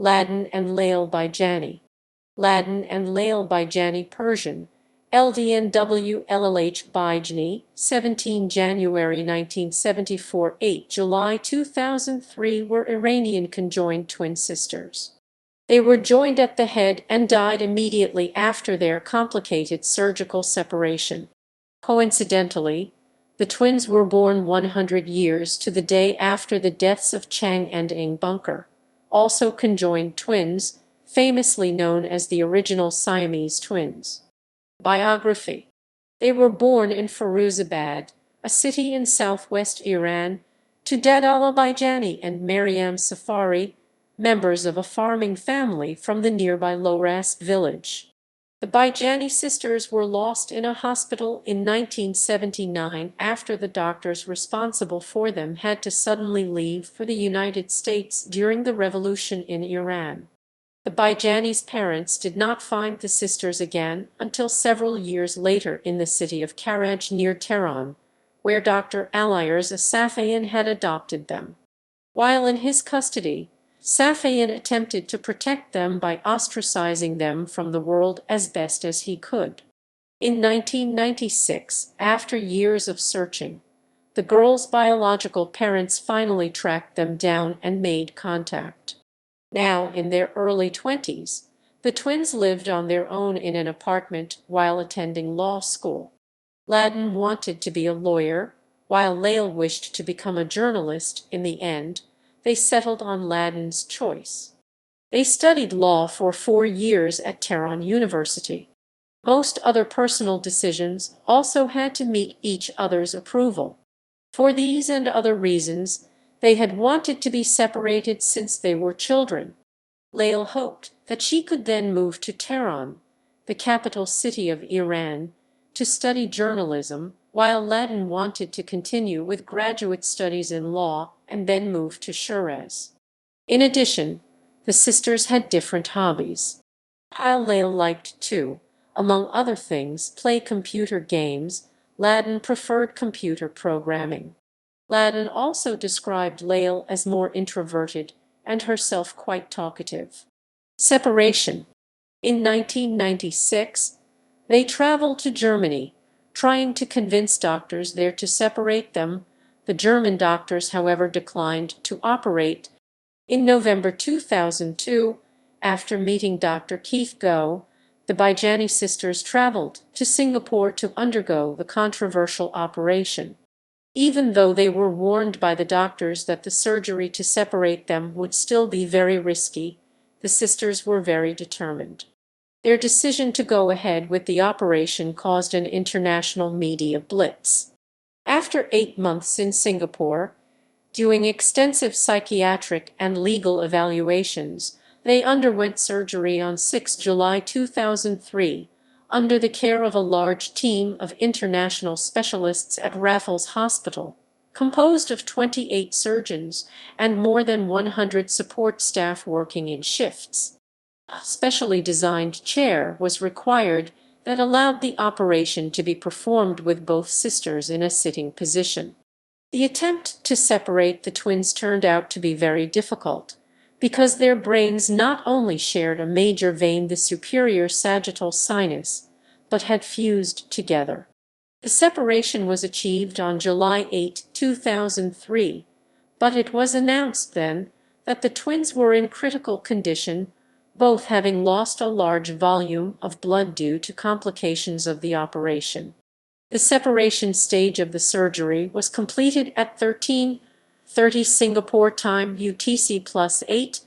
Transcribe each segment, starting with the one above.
Ladan and Laleh Bijani. Ladan and Laleh Bijani Persian, LDNW Bijani, 17 January 1974 8 July 2003 were Iranian conjoined twin sisters. They were joined at the head and died immediately after their complicated surgical separation. Coincidentally, the twins were born 100 years to the day after the deaths of Chang and Eng Bunker, also conjoined twins, famously known as the original Siamese twins. Biography. They were born in Firuzabad, a city in southwest Iran, to Dadallah Bijani and Maryam Safari, members of a farming family from the nearby Loras village. The Bijani sisters were lost in a hospital in 1979 after the doctors responsible for them had to suddenly leave for the United States during the revolution in Iran. The Bijani's parents did not find the sisters again until several years later in the city of Karaj near Tehran, where Dr. Aliers Safayan had adopted them. While in his custody, Safayan attempted to protect them by ostracizing them from the world as best as he could. In 1996, after years of searching, the girls' biological parents finally tracked them down and made contact. Now in their early 20s, the twins lived on their own in an apartment while attending law school. Ladan wanted to be a lawyer, while Laleh wished to become a journalist. In the end, they settled on Ladan's choice. They studied law for 4 years at Tehran University. Most other personal decisions also had to meet each other's approval. For these and other reasons, they had wanted to be separated since they were children. Laleh hoped that she could then move to Tehran, the capital city of Iran, to study journalism, while Ladan wanted to continue with graduate studies in law and then move to Shiraz. In addition, the sisters had different hobbies. While Laleh liked to, among other things, play computer games, Ladan preferred computer programming. Ladan also described Laleh as more introverted and herself quite talkative. Separation. In 1996, they traveled to Germany, trying to convince doctors there to separate them. The German doctors, however, declined to operate. In November 2002, after meeting Dr. Keith Go, the Bijani sisters traveled to Singapore to undergo the controversial operation. Even though they were warned by the doctors that the surgery to separate them would still be very risky, the sisters were very determined. Their decision to go ahead with the operation caused an international media blitz. After 8 months in Singapore, doing extensive psychiatric and legal evaluations, they underwent surgery on 6 July 2003, under the care of a large team of international specialists at Raffles Hospital, composed of 28 surgeons and more than 100 support staff working in shifts. A specially designed chair was required that allowed the operation to be performed with both sisters in a sitting position. The attempt to separate the twins turned out to be very difficult, because their brains not only shared a major vein, the superior sagittal sinus, but had fused together. The separation was achieved on July 8, 2003, but it was announced then that the twins were in critical condition, both having lost a large volume of blood due to complications of the operation. The separation stage of the surgery was completed at 13:30 Singapore time UTC+8.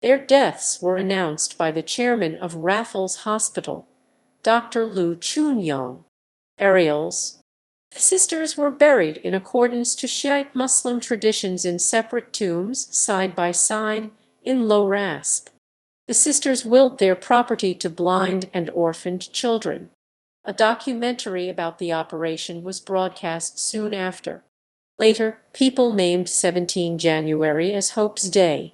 Their deaths were announced by the chairman of Raffles Hospital, Dr. Lu Chunyong. Burials. The sisters were buried in accordance to Shiite Muslim traditions in separate tombs, side by side, in Low Rasp. The sisters willed their property to blind and orphaned children. A documentary about the operation was broadcast soon after. Later, people named 17 January as Hope's Day.